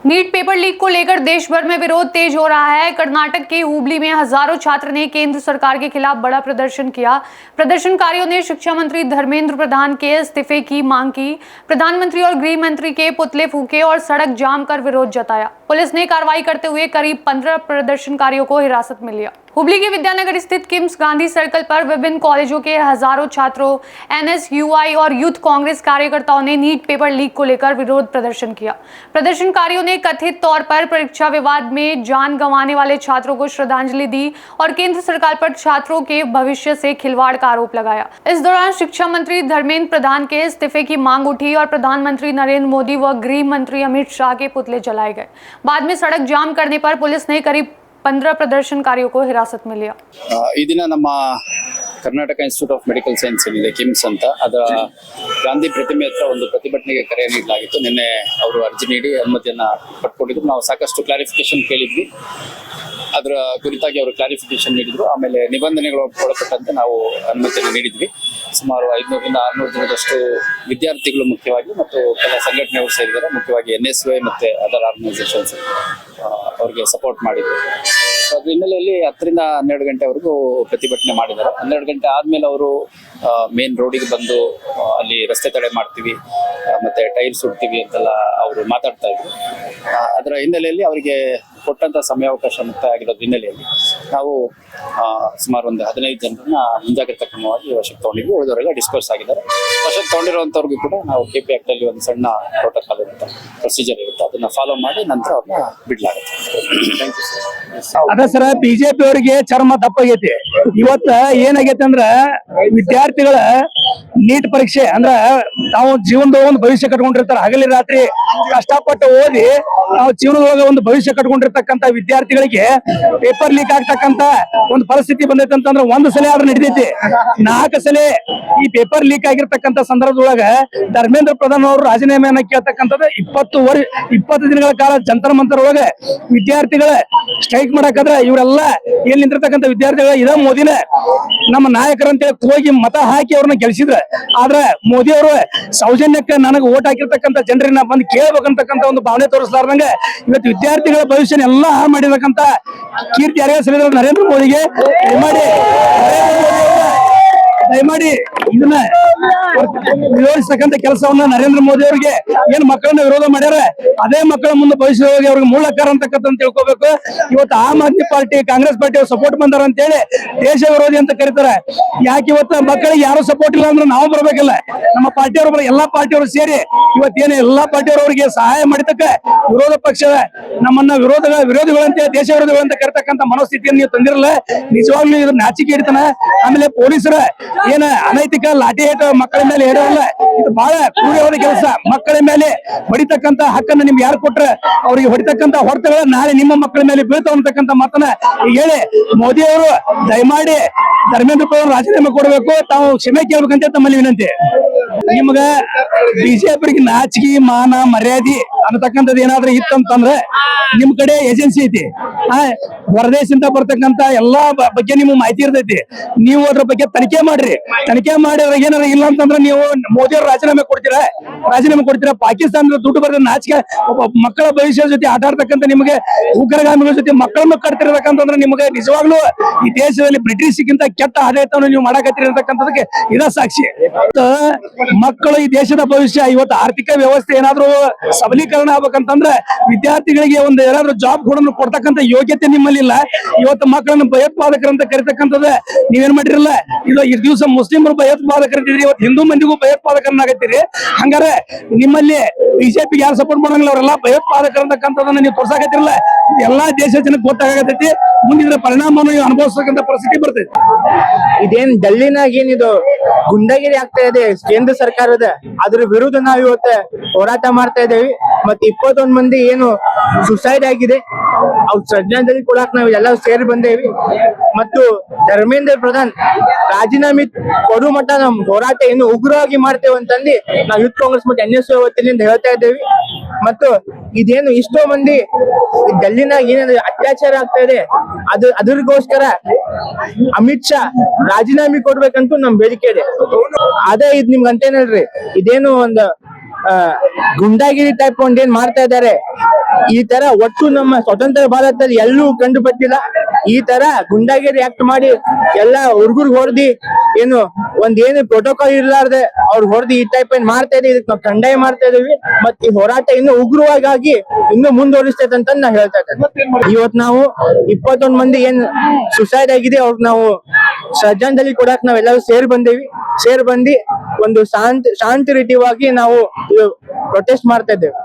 NEET paper leak को लेकर देश भर में विरोध तेज हो रहा है। कर्नाटक के हुबली में हजारों छात्र ने केंद्र सरकार के खिलाफ बड़ा प्रदर्शन किया। प्रदर्शनकारियों ने शिक्षा मंत्री धर्मेंद्र प्रधान के इस्तीफे की मांग की, प्रधानमंत्री और गृह मंत्री के पुतले फूके और सड़क जाम कर विरोध जताया। पुलिस ने कार्रवाई करते हुए करीब 15 प्रदर्शनकारियों को हिरासत में लिया। हुबली के विद्यानगर स्थित किम्स गांधी सर्कल पर विभिन्न कॉलेजों के हजारों छात्रों, एनएसयूआई और यूथ कांग्रेस कार्यकर्ताओं ने नीट पेपर लीक को लेकर विरोध प्रदर्शन किया। प्रदर्शनकारियों ने कथित तौर पर परीक्षा विवाद में जान गंवाने वाले छात्रों को श्रद्धांजलि दी और केंद्र सरकार पर छात्रों के भविष्य से खिलवाड़ का आरोप लगाया। इस दौरान शिक्षा मंत्री धर्मेंद्र प्रधान के इस्तीफे की मांग उठी और प्रधानमंत्री नरेंद्र मोदी व गृह मंत्री अमित शाह के पुतले जलाए गए। बाद में सड़क जाम करने पर पुलिस ने करीब 15 ಪ್ರದರ್ಶನಕಾರಿयों को हिरासत में लिया। ಈ ದಿನ ನಮ್ಮ Karnataka institute of medical science ಏನಿದೆ ಕಿಮ್ಸ್ ಅಂತ ಅದರ ಗಾಂಧಿ ಪ್ರತಿಮೆ ಹತ್ರ ಒಂದು ಪ್ರತಿಭಟನೆಗೆ ಕರೆ ನೀಡಲಾಗಿತ್ತು। ನಿನ್ನೆ ಅವರು ಅರ್ಜಿ ನೀಡಿ ಅನುಮತಿಯನ್ನ ಪಡ್ಕೊಂಡಿದ್ರು। ನಾವು ಸಾಕಷ್ಟು ಕ್ಲಾರಿಫಿಕೇಶನ್ ಕೇಳಿದ್ವಿ, ಅದರ ಕುರಿತಾಗಿ ಅವರು ಕ್ಲಾರಿಫಿಕೇಶನ್ ನೀಡಿದ್ರು। ಆಮೇಲೆ ನಿಬಂಧನೆಗಳು ಒಳಪಟ್ಟಂತೆ ನಾವು ಅನುಮತಿಯನ್ನು ನೀಡಿದ್ವಿ। ಸುಮಾರು 500ರಿಂದ 600 ಜನದಷ್ಟು ವಿದ್ಯಾರ್ಥಿಗಳು ಮುಖ್ಯವಾಗಿ ಮತ್ತು ಕೆಲ ಸಂಘಟನೆಗಳು ಸೇರಿದ್ದಾರೆ, ಮುಖ್ಯವಾಗಿ NSY ಮತ್ತೆ ಅದರ್ ಆರ್ಗನೈಸೇಷನ್ಸ್ ಅವ್ರಿಗೆ ಸಪೋರ್ಟ್ ಮಾಡಿದ್ರು। ಅದ್ರ ಹಿನ್ನೆಲೆಯಲ್ಲಿ 10ರಿಂದ 12 ಗಂಟೆವರೆಗೂ ಪ್ರತಿಭಟನೆ ಮಾಡಿದ್ದಾರೆ। 12 ಗಂಟೆ ಆದ್ಮೇಲೆ ಅವರು ಮೇನ್ ರೋಡಿಗೆ ಬಂದು ಅಲ್ಲಿ ರಸ್ತೆ ತಡೆ ಮಾಡ್ತೀವಿ ಮತ್ತೆ ಟೈರ್ ಸುಡ್ತೀವಿ ಅಂತೆಲ್ಲ ಅವರು ಮಾತಾಡ್ತಾ ಇದ್ರು। ಅದರ ಹಿನ್ನೆಲೆಯಲ್ಲಿ ಅವರಿಗೆ ಕೊಟ್ಟಂತ ಸಮಯಾವಕಾಶ ಮುಕ್ತಾಯ ಆಗಿರೋದ್ರ ಹಿನ್ನೆಲೆಯಲ್ಲಿ ನಾವು ಸುಮಾರು ಒಂದು 15 ಜನರನ್ನ ಮುಂಜಾಗ್ರತಾ ಕ್ರಮವಾಗಿ ವಶಕ್ಕೆ ತಗೊಂಡಿದ್ವಿ। ಉಳಿದವರೆಲ್ಲ ಡಿಸ್ಪರ್ಸ್ ಆಗಿದ್ದಾರೆ। ವಶಕ್ಕೆ ತಗೊಂಡಿರುವಂತವ್ರಿಗೂ ಕೂಡ ನಾವು KP Act ಅಲ್ಲಿ ಒಂದು ಸಣ್ಣ ಪ್ರೋಟೋಕಾಲ್ ಇರುತ್ತೆ, ಪ್ರೊಸೀಜರ್ ಇರುತ್ತೆ, ಅದನ್ನ ಫಾಲೋ ಮಾಡಿ ನಂತರ ಅವ್ರನ್ನ ಬಿಡ್ಲಾಗುತ್ತೆ। ಅದ ಸರ ಬಿಜೆಪಿ ಅವರಿಗೆ ಚರ್ಮ ತಪ್ಪಾಗೈತಿ। ಇವತ್ತ ಏನಾಗೈತಿ ಅಂದ್ರ ವಿದ್ಯಾರ್ಥಿಗಳ ನೀಟ್ ಪರೀಕ್ಷೆ ಅಂದ್ರ ತಾವು ಜೀವನದ ಒಂದು ಭವಿಷ್ಯ ಕಟ್ಕೊಂಡಿರ್ತಾರ, ಹಗಲಿ ರಾತ್ರಿ ಕಷ್ಟಪಟ್ಟು ಓದಿ ನಾವು ಜೀವನದೊಳಗ ಒಂದು ಭವಿಷ್ಯ ಕಟ್ಕೊಂಡಿರ್ತಕ್ಕಂತ ವಿದ್ಯಾರ್ಥಿಗಳಿಗೆ ಪೇಪರ್ ಲೀಕ್ ಆಗ್ತಕ್ಕಂತ ಒಂದು ಪರಿಸ್ಥಿತಿ ಬಂದೈತೆ ಅಂತಂದ್ರ ಒಂದು ಸಲ ಆದ್ರೂ ನಡೀತೈತಿ। 4 ಸಲ ಈ ಪೇಪರ್ ಲೀಕ್ ಆಗಿರ್ತಕ್ಕಂತ ಸಂದರ್ಭದೊಳಗ ಧರ್ಮೇಂದ್ರ ಪ್ರಧಾನ್ ಅವರು ರಾಜೀನಾಮೆಯನ್ನ ಕೇಳ್ತಕ್ಕಂಥದ್ದು 20 ದಿನಗಳ ಕಾಲ ಜಂತರ್ ಮಂತರ್ ಒಳಗೆ ವಿದ್ಯಾರ್ಥಿಗಳ ಸ್ಟ್ರೈಕ್ ಮಾಡಾಕಂದ್ರ ಇವರೆಲ್ಲ ಇಲ್ಲಿ ನಿಂತಿರ್ತಕ್ಕಂಥ ವಿದ್ಯಾರ್ಥಿಗಳ ಇದ ಮೋದಿನ ನಮ್ಮ ನಾಯಕರಂತೇಳಿ ಹೋಗಿ ಮತ ಹಾಕಿ ಅವ್ರನ್ನ ಗೆಲ್ಸಿದ್ರ। ಆದ್ರ ಮೋದಿ ಅವರು ಸೌಜನ್ಯಕ್ಕೆ ನನಗೆ ಓಟ್ ಹಾಕಿರ್ತಕ್ಕಂಥ ಜನರನ್ನ ಬಂದು ಕೇಳ್ಬೇಕಂತಕ್ಕಂಥ ಒಂದು ಭಾವನೆ ತೋರಿಸಲಾರ್ದಂಗ ಇವತ್ತು ವಿದ್ಯಾರ್ಥಿಗಳ ಭವಿಷ್ಯ ಎಲ್ಲ ಹಾಳು ಮಾಡಿರ್ತಕ್ಕಂಥ ಕೀರ್ತಿ ಯಾರಿಗೆ ಸಲ್ಲಿದ್ರು ನರೇಂದ್ರ ಮೋದಿಗೆ ದಯಮಾಡಿ ಇದನ್ನ ವಿರೋಧಿಸತಕ್ಕಂಥ ಕೆಲಸವನ್ನ ನರೇಂದ್ರ ಮೋದಿ ಅವರಿಗೆ ಏನ್ ಮಕ್ಕಳನ್ನ ವಿರೋಧ ಮಾಡ್ಯಾರ ಅದೇ ಮಕ್ಕಳ ಮುಂದೆ ಭವಿಷ್ಯವಾಗಿ ಅವ್ರಿಗೆ ಮೂಲಕಾರ ಅಂತಕ್ಕಂಥ ತಿಳ್ಕೊಬೇಕು। ಇವತ್ತು ಆಮ್ ಆದ್ಮಿ ಪಾರ್ಟಿ, ಕಾಂಗ್ರೆಸ್ ಪಾರ್ಟಿ ಅವ್ರು ಸಪೋರ್ಟ್ ಬಂದಾರ ಅಂತ ಹೇಳಿ ದೇಶ ವಿರೋಧಿ ಅಂತ ಕರೀತಾರೆ। ಯಾಕೆ ಇವತ್ತು ಮಕ್ಕಳಿಗೆ ಯಾರು ಸಪೋರ್ಟ್ ಇಲ್ಲ ಅಂದ್ರೆ ನಾವು ಬರ್ಬೇಕಲ್ಲ, ನಮ್ಮ ಪಾರ್ಟಿಯವರು ಎಲ್ಲಾ ಪಾರ್ಟಿಯವರು ಸೇರಿ ಇವತ್ತೇನು ಎಲ್ಲಾ ಪಾರ್ಟಿಯವರು ಅವರಿಗೆ ಸಹಾಯ ಮಾಡಿದಕ್ಕೆ ವಿರೋಧ ಪಕ್ಷ ನಮ್ಮನ್ನ ವಿರೋಧಿಗಳಂತೆ ದೇಶ ವಿರೋಧಿಗಳಂತ ಕರೀತಕ್ಕಂಥ ಮನೋಸ್ಥಿತಿಯನ್ನು ನೀವು ತಂದಿರಲ್ಲ। ನಿಜವಾಗ್ಲೂ ಇದು ನಾಚಿಕೆ ಹಿಡಿತನ। ಆಮೇಲೆ ಪೊಲೀಸರ ಏನ ಅನೈತಿಕ ಲಾಠಿ ಹೇಟ ಮಕ್ಕಳ ಮೇಲೆ ಹೇಳಲ್ಲ, ಇದು ಬಹಳ ಕ್ರೂರವಾದ ಕೆಲಸ। ಮಕ್ಕಳ ಮೇಲೆ ಹೊಡಿತಕ್ಕಂತ ಹಕ್ಕನ್ನು ನಿಮ್ಗೆ ಯಾರು ಕೊಟ್ರ ಅವ್ರಿಗೆ ಹೊಡಿತಕ್ಕಂತ ಹೊಡೆತಗಳ ನಾಳೆ ನಿಮ್ಮ ಮಕ್ಕಳ ಮೇಲೆ ಬೀಳ್ತಾವ ಅಂತಕ್ಕಂಥ ಮಾತನ್ನ ಹೇಳಿ ಮೋದಿ ಅವರು ದಯಮಾಡಿ ಧರ್ಮೇಂದ್ರ ಪ್ರಧಾನ್ ರಾಜೀನಾಮೆ ಕೊಡಬೇಕು, ತಾವು ಕ್ಷಮೆ ಕೇಳ್ಬೇಕಂತ ತಮ್ಮಲ್ಲಿ ವಿನಂತಿ। ನಿಮ್ಗ ಬಿಜೆಪಿಗೆ ನಾಚಿಕೆ ಮಾನ ಮರ್ಯಾದೆ ಅನ್ನತಕ್ಕಂಥದ್ದು ಏನಾದ್ರೂ ಇತ್ತಂತಂದ್ರೆ ನಿಮ್ ಕಡೆ ಏಜೆನ್ಸಿ ಐತಿ, ಹೊರದೇಶದಿಂದ ಬರ್ತಕ್ಕಂತ ಎಲ್ಲಾ ಬಗ್ಗೆ ನಿಮ್ಗೆ ಮಾಹಿತಿ ಇರ್ತೈತಿ, ನೀವು ಅದ್ರ ಬಗ್ಗೆ ತನಿಖೆ ಮಾಡ್ರಿ। ತನಿಖೆ ಮಾಡಿದ್ರೆ ಏನಾರ ಇಲ್ಲ ಅಂತಂದ್ರೆ ನೀವು ಮೋದಿ ಅವ್ರ ರಾಜೀನಾಮೆ ಕೊಡ್ತೀರಾ। ಪಾಕಿಸ್ತಾನದ ದುಡ್ಡು ಬರೆದ ನಾಚಿಕೆ ಮಕ್ಕಳ ಭವಿಷ್ಯದ ಜೊತೆ ಆಟ ಆಡ್ತಕ್ಕಂಥ ನಿಮಗೆ ಉಗ್ರಗಾಮಿಗಳ ಜೊತೆ ಮಕ್ಕಳನ್ನು ಕಟ್ತಿರತಕ್ಕಂತಂದ್ರೆ ನಿಮಗೆ ನಿಜವಾಗ್ಲೂ ಈ ದೇಶದಲ್ಲಿ ಬ್ರಿಟಿಷ್ಗಿಂತ ಕೆಟ್ಟ ಆಡಳಿತವನ್ನು ನೀವು ಮಾಡಕತ್ತಿರತಕ್ಕಂಥದಕ್ಕೆ ಇದ ಸಾಕ್ಷಿ। ಮಕ್ಕಳು ಈ ದೇಶದ ಭವಿಷ್ಯ, ಇವತ್ತು ಆರ್ಥಿಕ ವ್ಯವಸ್ಥೆ ಏನಾದ್ರೂ ಸಬಲೀಕರಣ ಆಗ್ಬೇಕಂತಂದ್ರೆ ವಿದ್ಯಾರ್ಥಿಗಳಿಗೆ ಒಂದು ಏನಾದ್ರೂ ಜಾಬ್ ಕೊಡ್ತಕ್ಕಂಥ ಯೋಗ್ಯತೆ ನಿಮ್ಮಲ್ಲಿ ಇಲ್ಲ। ಇವತ್ತು ಮಕ್ಕಳನ್ನು ಭಯೋತ್ಪಾದಕರಂತ ಕರಿತಕ್ಕಂಥದ್ದು ನೀವೇನ್ ಮಾಡಿರಲ್ಲ, ಇದು ಈ ದಿವಸ ಮುಸ್ಲಿಮರು ಭಯೋತ್ಪಾದಕರಿದ್ದೀರಿ, ಇವತ್ತು ಹಿಂದೂ ಮಂದಿಗೂ ಭಯೋತ್ಪಾದಕರನ್ನಾಗತ್ತೀರಿ। ಹಂಗಾರೆ ನಿಮ್ಮಲ್ಲಿ ಬಿಜೆಪಿ ಯಾರು ಸಪೋರ್ಟ್ ಮಾಡಂಗಿಲ್ಲ ಅವರೆಲ್ಲ ಭಯೋತ್ಪಾದಕರಂತಕ್ಕಂಥದನ್ನ ನೀವು ತೋರ್ಸಾಕತ್ತಿರಲ್ಲ, ಎಲ್ಲಾ ದೇಶ ಜನಕ್ಕೆ ಗೊತ್ತಾಗತೈತಿ। ಮುಂದಿನ ಪರಿಣಾಮವನ್ನು ನೀವು ಅನುಭವಿಸ್ತಕ್ಕಂಥ ಪರಿಸ್ಥಿತಿ ಬರ್ತೈತಿ। ಇದೇನ್ ಡೆಲ್ಲಿನಾಗ ಏನಿದು ಗುಂಡಗಿರಿ ಆಗ್ತಾ ಇದೆ ಕೇಂದ್ರ ಸರ್ಕಾರದ, ಅದ್ರ ವಿರುದ್ಧ ನಾವ್ ಇವತ್ತು ಹೋರಾಟ ಮಾಡ್ತಾ ಇದ್ದೇವೆ। ಮತ್ತೆ 21 ಮಂದಿ ಏನು ಸುಸೈಡ್ ಆಗಿದೆ ಅವ್ರ ಶ್ರದ್ಧಾಂಜಲಿ ಕೊಡಕ್ ನಾವ್ ಎಲ್ಲ ಸೇರಿ ಬಂದೇವಿ। ಮತ್ತು ಧರ್ಮೇಂದ್ರ ಪ್ರಧಾನ್ ರಾಜೀನಾಮೆ ಕೊಡು ಮಟ್ಟ ನಮ್ ಹೋರಾಟ ಇನ್ನು ಉಗ್ರವಾಗಿ ಮಾಡ್ತೇವೆ ಅಂತಂದು ನಾವ್ ಯೂತ್ ಕಾಂಗ್ರೆಸ್ ಮತ್ತೆ NSY ವತಿಯಿಂದ ಹೇಳ್ತಾ ಇದ್ದೇವೆ। ಮತ್ತು ಇದೇನು ಇಷ್ಟೋ ಮಂದಿ ಡೆಲ್ಲಿನಾಗ ಏನಾದ್ರು ಅತ್ಯಾಚಾರ ಆಗ್ತಾ ಇದೆ ಅದ್ರಗೋಸ್ಕರ ಅಮಿತ್ ಶಾ ರಾಜೀನಾಮೆ ಕೊಡ್ಬೇಕಂತೂ ನಮ್ ಬೇಡಿಕೆ ಇದೆ। ಅದೇ ಇದ್ ನಿಮ್ಗೆ ಅಂತೇನಲ್ರಿ, ಇದೇನು ಒಂದು ಗುಂಡಾಗಿರಿ ಟೈಪ್ ಒಂದೇನ್ ಮಾಡ್ತಾ ಇದ್ದಾರೆ, ಈ ತರ ಒಟ್ಟು ನಮ್ಮ ಸ್ವತಂತ್ರ ಭಾರತದಲ್ಲಿ ಎಲ್ಲೂ ಕಂಡು ಬಂದಿಲ್ಲ. ಈ ತರ ಗುಂಡಾಗಿರಿ ಆಕ್ಟ್ ಮಾಡಿ ಎಲ್ಲ ಹುಡುಗರು ಹೊಡೆದಿ ಏನು ಒಂದೇನು ಪ್ರೋಟೋಕಾಲ್ ಇರ್ಲಾರ್ದೆ ಅವ್ರು ಹೊಡೆದಿ ಈ ಟೈಪ್ ಏನ್ ಮಾಡ್ತಾ ಇದೆ, ಇದಕ್ಕೆ ನಾವು ಖಂಡನೆ ಮಾಡ್ತಾ ಇದೀವಿ. ಮತ್ ಈ ಹೋರಾಟ ಇನ್ನು ಉಗ್ರವಾಗಿ ಇನ್ನು ಮುಂದುವರಿಸ್ತೈತೆ ಅಂತ ನಾ ಹೇಳ್ತಾ ಇದ್ದೇನೆ. ಇವತ್ ನಾವು 21 ಮಂದಿ ಏನ್ ಸುಸೈಡ್ ಆಗಿದೆ ಅವ್ರಿಗೆ ನಾವು ಶ್ರದ್ಧಾಂಜಲಿ ಕೊಡಕ್ ನಾವೆಲ್ಲರೂ ಸೇರ್ ಬಂದಿ ಒಂದು ಶಾಂತಿ ರೀತಿಯಾಗಿ ನಾವು ಪ್ರೊಟೆಸ್ಟ್ ಮಾಡ್ತಾ ಇದ್ದೇವೆ.